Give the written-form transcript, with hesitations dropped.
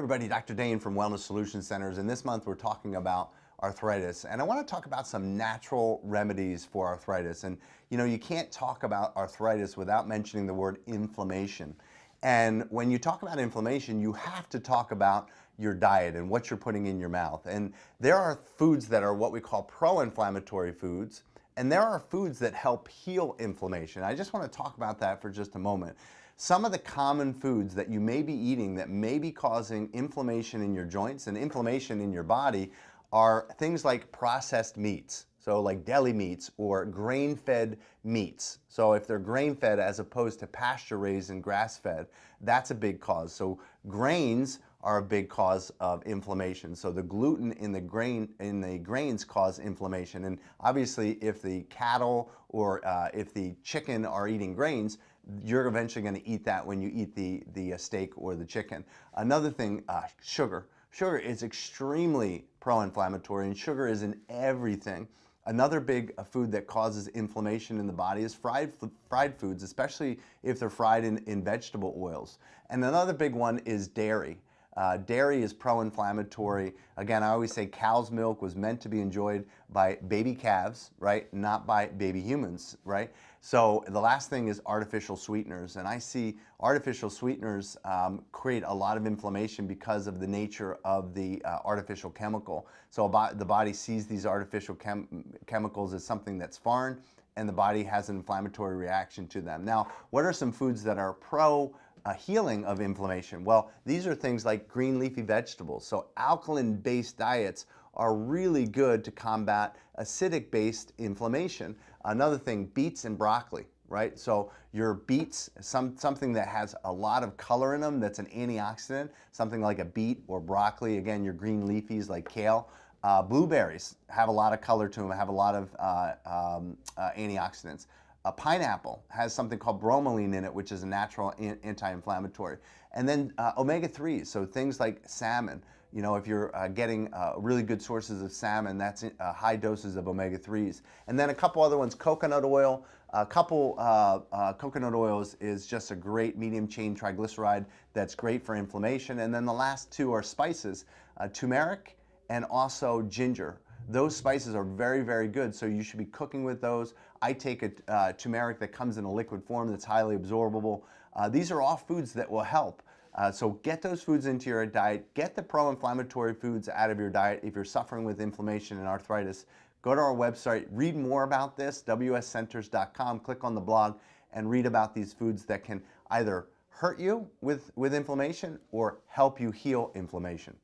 everybody, Dr. Dane from Wellness Solution Centers, and this month we're talking about arthritis. And I want to talk about some natural remedies for arthritis. And you know, you can't talk about arthritis without mentioning the word inflammation. And when you talk about inflammation, you have to talk about your diet and what you're putting in your mouth. And there are foods that are what we call pro-inflammatory foods, and there are foods that help heal inflammation. I just want to talk about that for just a moment. Some of the common foods that you may be eating that may be causing inflammation in your joints and inflammation in your body are things like processed meats, so like deli meats or grain-fed meats. So if they're grain-fed as opposed to pasture-raised and grass-fed, that's a big cause. So grains are a big cause of inflammation. So the gluten in the grains cause inflammation. And obviously, if the cattle or if the chicken are eating grains, you're eventually going to eat that when you eat the steak or the chicken. Another thing, sugar. Sugar is extremely pro-inflammatory, and sugar is in everything. Another big food that causes inflammation in the body is fried foods, especially if they're fried in vegetable oils. And another big one is dairy. Dairy is pro-inflammatory. Again, I always say cow's milk was meant to be enjoyed by baby calves, right? Not by baby humans, right? So the last thing is artificial sweeteners. And I see artificial sweeteners create a lot of inflammation because of the nature of the artificial chemical. So the body sees these artificial chemicals as something that's foreign, and the body has an inflammatory reaction to them. Now, what are some foods that are healing of inflammation? Well, these are things like green leafy vegetables. So alkaline-based diets are really good to combat acidic-based inflammation. Another thing, beets and broccoli, right? So your beets, something that has a lot of color in them, that's an antioxidant, something like a beet or broccoli. Again, your green leafies like kale. Blueberries have a lot of color to them, have a lot of antioxidants. A pineapple has something called bromelain in it, which is a natural anti-inflammatory. And then omega-3s, so things like salmon. You know, if you're getting really good sources of salmon, that's high doses of omega-3s. And then a couple other ones, coconut oil. Coconut oils is just a great medium chain triglyceride that's great for inflammation. And then the last two are spices, turmeric and also ginger. Those spices are very, very good, so you should be cooking with those. I take a turmeric that comes in a liquid form that's highly absorbable. These are all foods that will help. So get those foods into your diet. Get the pro-inflammatory foods out of your diet if you're suffering with inflammation and arthritis. Go to our website, read more about this, wscenters.com, click on the blog, and read about these foods that can either hurt you with inflammation or help you heal inflammation.